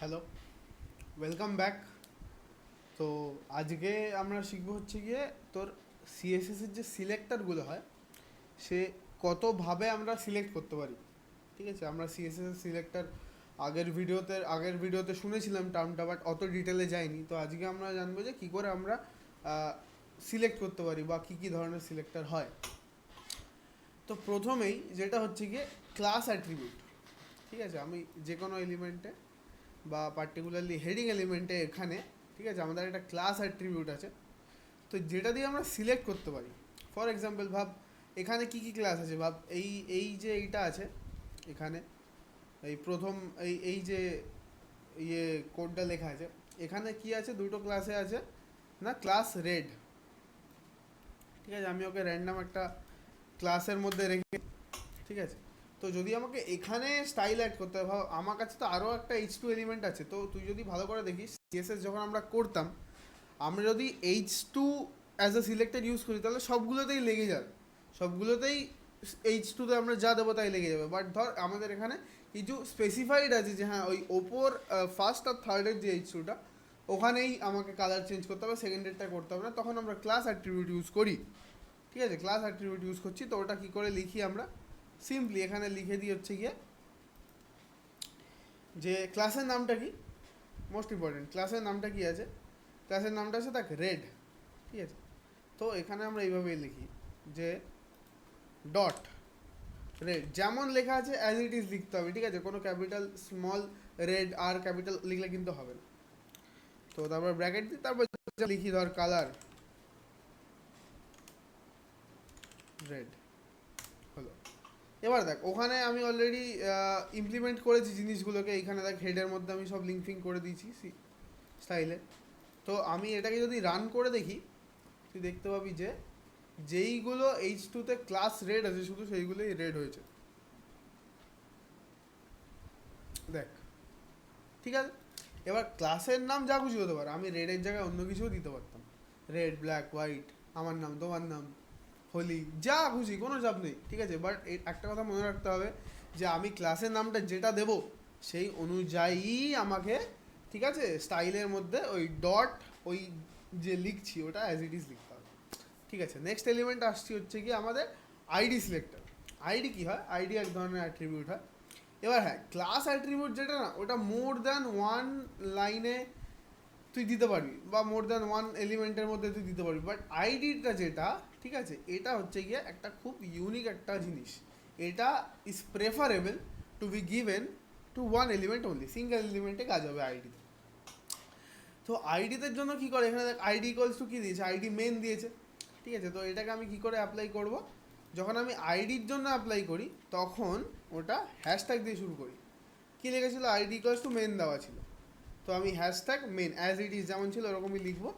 Hello, welcome back. তো আজকে আমরা শিখবো হচ্ছে গিয়ে তোর সিএসএস এর যে সিলেক্টরগুলো হয় সে কতভাবে আমরা সিলেক্ট করতে পারি। ঠিক আছে, আমরা সিএসএস এর সিলেক্টর আগের ভিডিওতে শুনেছিলাম টার্মটা, বাট অত ডিটেলে যাইনি। তো আজকে আমরা জানবো যে কী করে আমরা সিলেক্ট করতে পারি বা কী কী ধরনের সিলেক্টর হয়। তো প্রথমেই যেটা হচ্ছে গিয়ে ক্লাস অ্যাট্রিবিউট। ঠিক আছে, আমি যে কোনো এলিমেন্টে বা পার্টিকুলারলি হেডিং এলিমেন্টে এখানে, ঠিক আছে, আমাদের একটা ক্লাস অ্যাট্রিবিউট আছে। তো যেটা দিয়ে আমরা সিলেক্ট করতে পারি। ফর এক্সাম্পল ভাব এখানে কি কি ক্লাস আছে, ভাব এই এই যে এইটা আছে এখানে, এই প্রথম এই এই যে ইয়ে কোডটা লেখা আছে এখানে কি আছে, দুটো ক্লাসে আছে না, ক্লাস রেড। ঠিক আছে, আমি ওকে র্যান্ডম একটা ক্লাসের মধ্যে রেখে, ঠিক আছে। তো যদি আমাকে এখানে স্টাইল অ্যাড করতে হয়, ভাব আমার কাছে তো আরও একটা H2 এলিমেন্ট আছে। তো তুই যদি ভালো করে দেখিস সিএসএস যখন আমরা করতাম, আমরা যদি H2 as a selected use করি তাহলে সবগুলোতেই লেগে যাবে, সবগুলোতেই H2তে আমরা যা দেবো তাই লেগে যাবে। বাট ধর আমাদের এখানে কিছু স্পেসিফাইড আছে যে হ্যাঁ ওই ওপর ফার্স্ট আর থার্ডের যে H2টা ওখানেই আমাকে কালার চেঞ্জ করতে হবে, সেকেন্ডেরটা করতে হবে না, তখন আমরা ক্লাস অ্যাট্রিবিউট ইউজ করি। ঠিক আছে, ক্লাস অ্যাট্রিবিউট ইউজ করছি। তো ওটা কী করে লিখি আমরা, সিম্পলি এখানে লিখে দিই হচ্ছে গিয়ে যে ক্লাসের নামটা কি, মোস্ট ইম্পর্টেন্ট ক্লাসের নামটা কি আছে, ক্লাসের নামটা আছে দেখ রেড। ঠিক আছে, তো এখানে আমরা এইভাবেই লিখি যে ডট রেড, যেমন লেখা আছে অ্যাজ ইট ইজ লিখতে হবে। ঠিক আছে, কোনো ক্যাপিটাল স্মল রেড আর ক্যাপিটাল লিখলে কিন্তু হবে না। তো তারপর ব্র্যাকেট দিই, তারপর লিখি ধর কালার রেড হলো। এবার দেখ ওখানে আমি অলরেডি ইমপ্লিমেন্ট করেছি জিনিসগুলোকে, এইখানে দেখ হেডের মধ্যে আমি সব লিঙ্ক ফিঙ্ক করে দিয়েছি স্টাইলে। তো আমি এটাকে যদি রান করে দেখি, তুই দেখতে পাবি যে যেইগুলো H2তে ক্লাস রেড আছে শুধু সেইগুলোই রেড হয়েছে। দেখ, ঠিক আছে। এবার ক্লাসের নাম যা খুশি হতে পারে, আমি রেডের জায়গায় অন্য কিছুও দিতে পারতাম, রেড ব্ল্যাক হোয়াইট, আমার নাম তোমার নাম, হোলি, যা খুশি, কোনো চাপ নেই। ঠিক আছে, বাট একটা কথা মনে রাখতে হবে যে আমি ক্লাসের নামটা যেটা দেব সেই অনুযায়ী আমাকে, ঠিক আছে, স্টাইলের মধ্যে ওই ডট ওই যে লিখছি ওটা অ্যাজ ইট ইজ লিখতে হবে। ঠিক আছে, নেক্সট এলিমেন্ট আসছি হচ্ছে কি আমাদের আইডি সিলেক্টর। আইডি কি হয়, আইডি এক ধরনের অ্যাট্রিবিউট হয়। এবার হ্যাঁ, ক্লাস অ্যাট্রিবিউট যেটা না ওটা মোর দ্যান ওয়ান লাইনে তুই দিতে পারবি বা মোর দ্যান ওয়ান এলিমেন্টের মধ্যে তুই দিতে পারবি, বাট আইডিটা যেটা, ঠিক আছে, এটা হচ্ছে গিয়ে একটা খুব ইউনিক একটা জিনিস। এটা is preferable to be given to one element only, single এলিমেন্টে কাজ হবে আইডিতে। তো আইডিদের জন্য কি করে, এখানে দেখ আইডি ইকোয়ালস টু কী দিয়েছে, আইডি মেন দিয়েছে। ঠিক আছে, তো এটাকে আমি কি করে অ্যাপ্লাই করব, যখন আমি আইডির জন্য অ্যাপ্লাই করি তখন ওটা হ্যাশট্যাগ দিয়ে শুরু করি। কী লিখেছিল, আইডি ইকোয়ালস টু মেন দেওয়া ছিল, তো আমি hashtag men as it is যেমন ছিল ওরকমই লিখবো।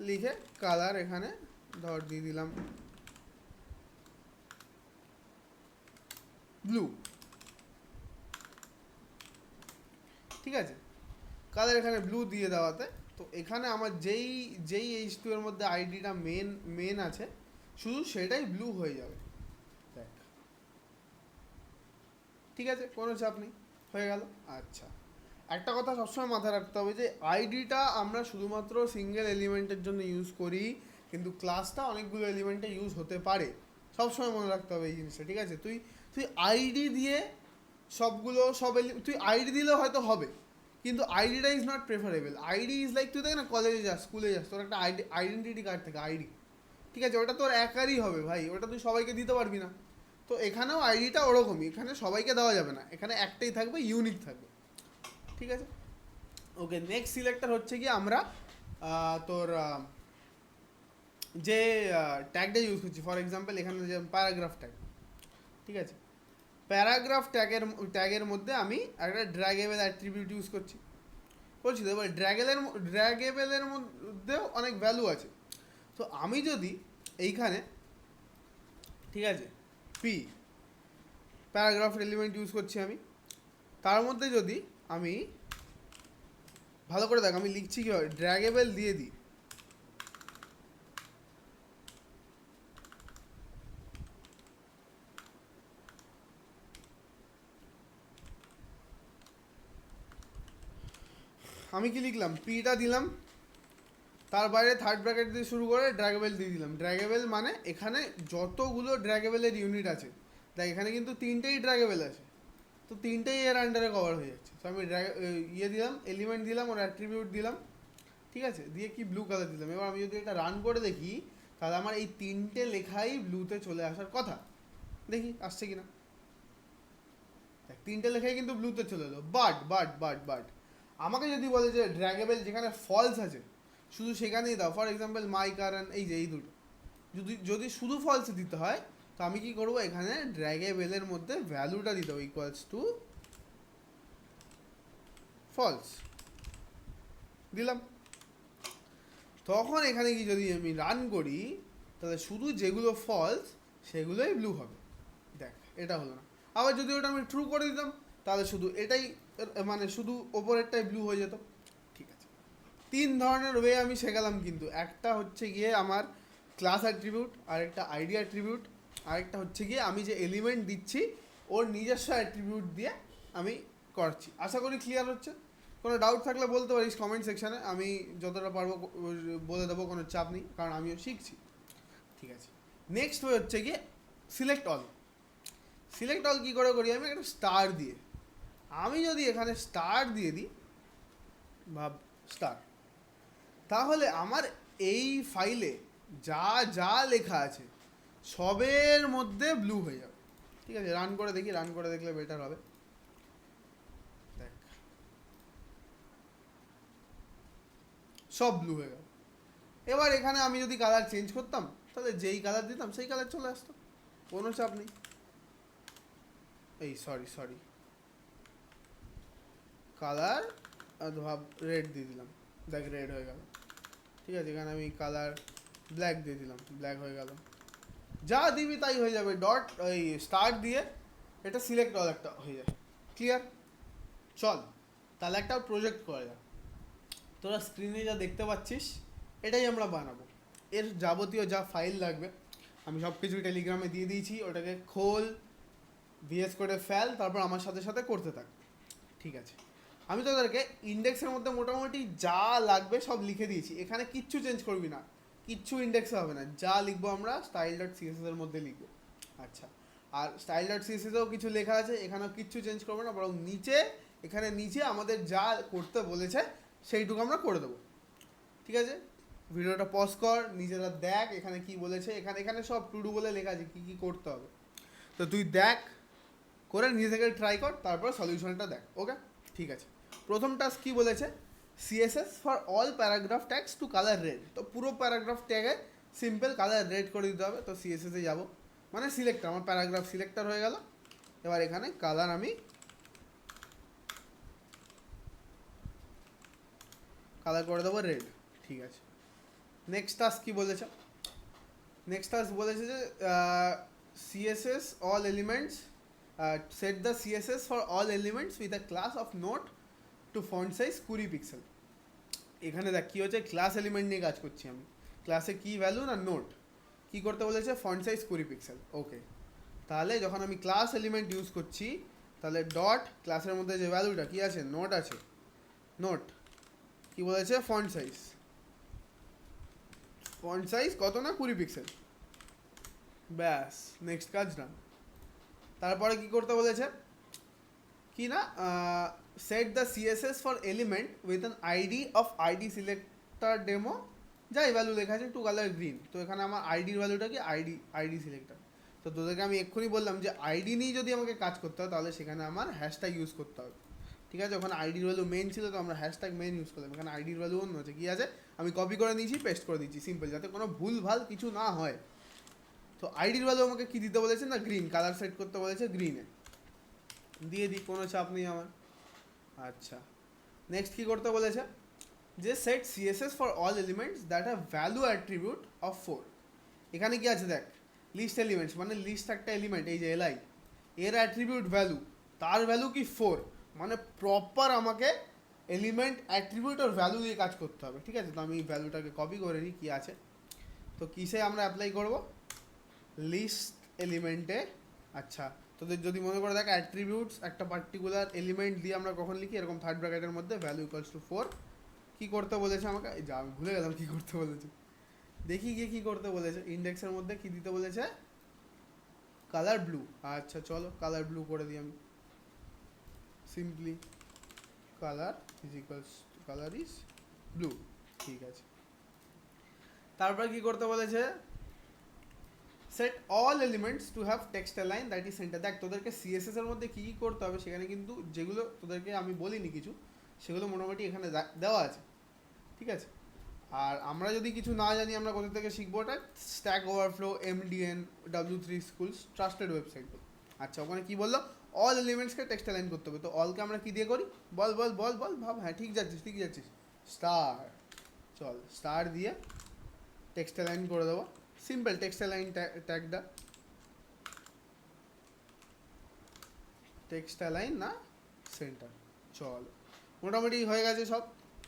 লিখে কালার এখানে ধর দিয়ে দিলাম ব্লু। ঠিক আছে, কালার এখানে ব্লু দিয়ে দেওয়াতে তো এখানে আমার যেই যেই H2 এর মধ্যে আইডিটা মেন মেন আছে শুধু সেটাই ব্লু হয়ে যাবে। দেখ, ঠিক আছে, কোনো চাপ নেই, হয়ে গেল। আচ্ছা, একটা কথা সবসময় মাথায় রাখতে হবে যে আইডিটা আমরা শুধুমাত্র সিঙ্গেল এলিমেন্টের জন্য ইউজ করি, কিন্তু ক্লাসটা অনেকগুলো এলিমেন্টে ইউজ হতে পারে। সবসময় মনে রাখতে হবে এই জিনিসটা। ঠিক আছে, তুই তুই আইডি দিয়ে সবগুলো তুই আইডি দিলেও হয়তো হবে, কিন্তু আইডিটা is not preferable. ID is like তুই দেখ না কলেজে যাস স্কুলে যাস, তোর একটা আইডেন্টিটি কার্ড থাকে আইডি। ঠিক আছে, ওটা তোর একারই হবে ভাই, ওটা তুই সবাইকে দিতে পারবি না। তো এখানেও আইডিটা ওরকমই, এখানে সবাইকে দেওয়া যাবে না, এখানে একটাই থাকবে, ইউনিক থাকবে। ঠিক আছে, ওকে। নেক্সট সিলেক্টর হচ্ছে কি আমরা তোর যে ট্যাগটা ইউজ করছি, ফর এক্সাম্পল এখানে যে প্যারাগ্রাফ ট্যাগ। ঠিক আছে, প্যারাগ্রাফ ট্যাগের মধ্যে আমি একটা ড্র্যাগেবল অ্যাট্রিবিউট ইউজ করছি। বলছি তো, এবার ড্র্যাগেবলের মধ্যেও অনেক ভ্যালু আছে। তো আমি যদি এইখানে, ঠিক আছে, পি প্যারাগ্রাফ এলিমেন্ট ইউজ করছি আমি, তার মধ্যে যদি আমি ভালো করে দেখ আমি লিখছি কি হয়, ড্র্যাগেবল দিয়ে দিই। আমি কি লিখলাম, পিটা দিলাম, তার বাইরে থার্ড ব্র্যাকেট দিয়ে শুরু করে ড্র্যাগেবল দিয়ে দিলাম। ড্র্যাগেবল মানে এখানে যতগুলো ড্র্যাগেবলের ইউনিট আছে, দেখ এখানে কিন্তু তিনটেই ড্র্যাগেবল আছে, তো তিনটেই এর আন্ডারে কভার হয়ে যাচ্ছে। তো আমি ইয়ে দিলাম, এলিমেন্ট দিলাম, ওর অ্যাট্রিবিউট দিলাম, ঠিক আছে, দিয়ে কি ব্লু কালার দিলাম। এবার আমি যদি এটা রান করে দেখি, তাহলে আমার এই তিনটে লেখাই ব্লুতে চলে আসার কথা। দেখি আসছে কিনা। দেখ তিনটে লেখাই কিন্তু ব্লুতে চলে এলো। বাট আমাকে যদি বলে যে ড্র্যাগেবল যেখানে ফলস আছে শুধু সেখানেই দাও, ফর এক্সাম্পল মাই কারণ এই যে এই দুটো, যদি শুধু ফলস দিতে হয়, তো আমি কি করবো, এখানে ড্র্যাগেবলের মধ্যে ভ্যালুটা দিতে হবে ইকুয়ালস টু ফলস দিলাম। তখন এখানে কি যদি আমি রান করি, তাহলে শুধু যেগুলো ফলস সেগুলোই ব্লু হবে। দেখ এটা হলো না। আবার যদি ওটা আমি ট্রু করে দিতাম, তাহলে শুধু এটাই, মানে শুধু ওপরেরটাই ব্লু হয়ে যেত। ঠিক আছে, তিন ধরনের ওয়ে আমি শেখালাম কিন্তু। একটা হচ্ছে গিয়ে আমার ক্লাস অ্যাট্রিবিউট, আরেকটা আইডি অ্যাট্রিবিউট, আরেকটা হচ্ছে গিয়ে আমি যে এলিমেন্ট দিচ্ছি ওর নিজস্ব অ্যাট্রিবিউট দিয়ে আমি করছি। আশা করি ক্লিয়ার হচ্ছে। কোনো ডাউট থাকলে বলতে পারিস কমেন্ট সেকশানে, আমি যতটা পারবো বলে দেবো, কোনো চাপ নেই, কারণ আমিও শিখছি। ঠিক আছে, নেক্সট ওয়ে হচ্ছে গিয়ে সিলেক্ট অল। সিলেক্ট অল কী করে করি, আমি একটা স্টার দিয়ে, আমি যদি এখানে স্টার দিয়ে দিই, ভাব স্টার, তাহলে আমার এই ফাইলে যা যা লেখা আছে সবের মধ্যে ব্লু হয়ে যাবে। ঠিক আছে, রান করে দেখি, রান করে দেখলে বেটার হবে। দেখ সব ব্লু হয়ে গেল। এবার এখানে আমি যদি কালার চেঞ্জ করতাম, তাহলে যেই কালার দিতাম সেই কালার চলে আসতো, কোনো চাপ নেই। এই সরি কালার ভাব রেড দিয়ে দিলাম, দেখ রেড হয়ে গেল। ঠিক আছে, এখানে আমি কালার ব্ল্যাক দিয়ে দিলাম, ব্ল্যাক হয়ে গেল। যা দিবি তাই হয়ে যাবে। ডট এই স্টার দিয়ে এটা সিলেক্ট অল একটা হয়ে যায়। ক্লিয়ার? চল তাহলে একটা প্রজেক্ট করা যাক। তোরা স্ক্রিনে যা দেখতে পাচ্ছিস এটাই আমরা বানাবো। এর যাবতীয় যা ফাইল লাগবে আমি সব কিছু টেলিগ্রামে দিয়ে দিয়েছি, ওটাকে খোল, ভিএস করে ফেল, তারপর আমার সাথে সাথে করতে থাক। ঠিক আছে, আমি তোদেরকে ইন্ডেক্সের মধ্যে মোটামুটি যা লাগবে সব লিখে দিয়েছি, এখানে কিচ্ছু চেঞ্জ করবি না, কিচ্ছু ইন্ডেক্সে হবে না। যা লিখবো আমরা স্টাইল ডট সিএসএস এর মধ্যে লিখবো। আচ্ছা, আর স্টাইল ডট সিএসএসেও কিছু লেখা আছে, এখানেও কিচ্ছু চেঞ্জ করবো না, বরং নিচে, এখানে নিচে আমাদের যা করতে বলেছে সেইটুকু আমরা করে দেবো। ঠিক আছে, ভিডিওটা পজ কর, নিজেরা দেখ এখানে কি বলেছে। এখানে এখানে সব টু ডু বলে লেখা আছে কী কী করতে হবে, তো তুই দেখ, করে নিজে থেকে ট্রাই কর, তারপর সলিউশনটা দেখ। ওকে, ঠিক আছে। প্রথম টাস্ক কী বলেছে, CSS for all paragraph tags to colour red. তো পুরো প্যারাগ্রাফ ট্যাগে সিম্পল কালার রেড করে দিতে হবে। তো সিএসএসে যাব, মানে সিলেক্টর, আমার প্যারাগ্রাফ সিলেক্টর হয়ে গেল। এবার এখানে কালার আমি কালার করে দেবো রেড। ঠিক আছে, নেক্সট টাস্ক কী বলেছে, নেক্সট টাস্ক বলেছে যে CSS all elements, set the CSS for all elements with a class of note to font size 20 pixel. এখানে দেখ কী হচ্ছে, ক্লাস এলিমেন্ট নিয়ে কাজ করছি আমি। ক্লাসে কী ভ্যালু না নোট, কী করতে বলেছে, ফন্ট সাইজ 20 পিক্সেল। ওকে, তাহলে যখন আমি ক্লাস এলিমেন্ট ইউজ করছি, তাহলে ডট ক্লাসের মধ্যে যে ভ্যালুটা কী আছে, নোট আছে, নোট কী বলেছে, ফন্ট সাইজ, ফন্ট সাইজ কত না 20 পিক্সেল। ব্যাস, নেক্সট কাজ ডান। তারপরে কি করতে বলেছে, কি না, set the CSS for element with an ID of ID selector demo, যাই ভ্যালু লেখা আছে টু কালার গ্রিন। তো এখানে আমার আইডির ভ্যালুটা কি, আইডি সিলেক্টর। তো তোদেরকে আমি এক্ষুনি বললাম যে আইডি নিয়ে যদি আমাকে কাজ করতে হয়, তাহলে সেখানে আমার হ্যাশট্যাগ ইউজ করতে হবে। ঠিক আছে, ওখানে আইডির ভ্যালু মেন ছিল, তো আমরা হ্যাশট্যাগ মেন ইউজ করলাম। এখানে আইডির ভ্যালু অন্য আছে, কী আছে, আমি কপি করে নিয়েছি, পেস্ট করে দিচ্ছি, সিম্পল, যাতে কোনো ভুল ভাল কিছু না হয়। তো আইডির ভ্যালু আমাকে কী দিতে বলেছে না, গ্রিন, কালার সেট করতে বলেছে গ্রিনে, দিয়ে দিই, কোনো চাপ নেই আমার। আচ্ছা, নেক্সট কী করতে বলেছে, যে set CSS for all elements that have value attribute of 4। এখানে কি আছে দেখ, লিস্ট এলিমেন্টস, মানে লিস্ট একটা এলিমেন্ট, এই যে এলআই, এর অ্যাট্রিবিউট ভ্যালু, তার ভ্যালু কি 4, মানে প্রপার আমাকে এলিমেন্ট অ্যাট্রিবিউট আর ভ্যালু দিয়ে কাজ করতে হবে। ঠিক আছে, তো আমি এই ভ্যালুটাকে কপি করে নিই, কী আছে, তো কিসে আমরা অ্যাপ্লাই করব, লিস্ট এলিমেন্টে। আচ্ছা, তোদের যদি মনে করে দেখ অ্যাট্রিবিউটস একটা পার্টিকুলার এলিমেন্ট দিয়ে আমরা কখন লিখি এরকম থার্ড ব্র্যাকেটের মধ্যে ভ্যালু ইকুয়ালস টু 4 কী করতে বলেছে আমাকে এই যা আমি ভুলে গেলাম কী করতে বলেছে দেখি গিয়ে কী করতে বলেছে ইন্ডেক্সের মধ্যে কী দিতে বলেছে কালার ব্লু আচ্ছা চলো কালার ব্লু করে দিই আমি simply colour is equals colour is blue ঠিক আছে তারপর কি করতে বলেছে set all elements to have text line that is centre দেখ তোদেরকে সিএসএস এর মধ্যে কী কী করতে হবে সেখানে কিন্তু যেগুলো তোদেরকে আমি বলিনি কিছু সেগুলো মোটামুটি এখানে দেওয়া আছে ঠিক আছে আর আমরা যদি কিছু না জানি আমরা কোথা থেকে শিখবো ওটা Stack Overflow MDN W3 schools trusted ওয়েবসাইটগুলো আচ্ছা ওখানে কী বললো অল এলিমেন্টসকে টেক্সট লাইন করতে হবে তো অলকে আমরা কী দিয়ে করি বল বল বল বল ভাব হ্যাঁ ঠিক যাচ্ছিস স্টার চল স্টার দিয়ে টেক্সট লাইন করে দেবো সিম্পল টেক্সট লাইন ট্যাগটা টেক্সট লাইন না সেন্টার চল মোটামুটি হয়ে গেছে সব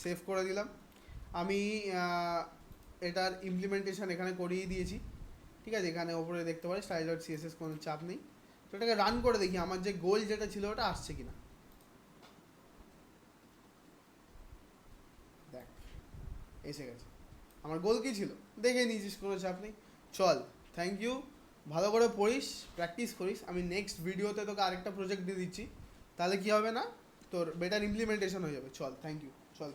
সেভ করে দিলাম আমি এটার ইমপ্লিমেন্টেশন এখানে করিয়ে দিয়েছি ঠিক আছে এখানে ওপরে দেখতে পারি style.css কোনো চাপ নেই তো এটাকে রান করে দেখি আমার যে গোল যেটা ছিল ওটা আসছে কিনা দেখ এসে গেছে আমার গোল কী ছিল দেখে নিয়েছিস কোনো চাপ নেই চল থ্যাংক ইউ ভালো করে পড়িস প্র্যাকটিস করিস আমি নেক্সট ভিডিওতে তোকে আরেকটা প্রজেক্ট দিয়ে দিচ্ছি তাহলে কী হবে না তোর বেটার ইমপ্লিমেন্টেশন হয়ে যাবে চল থ্যাংক ইউ চল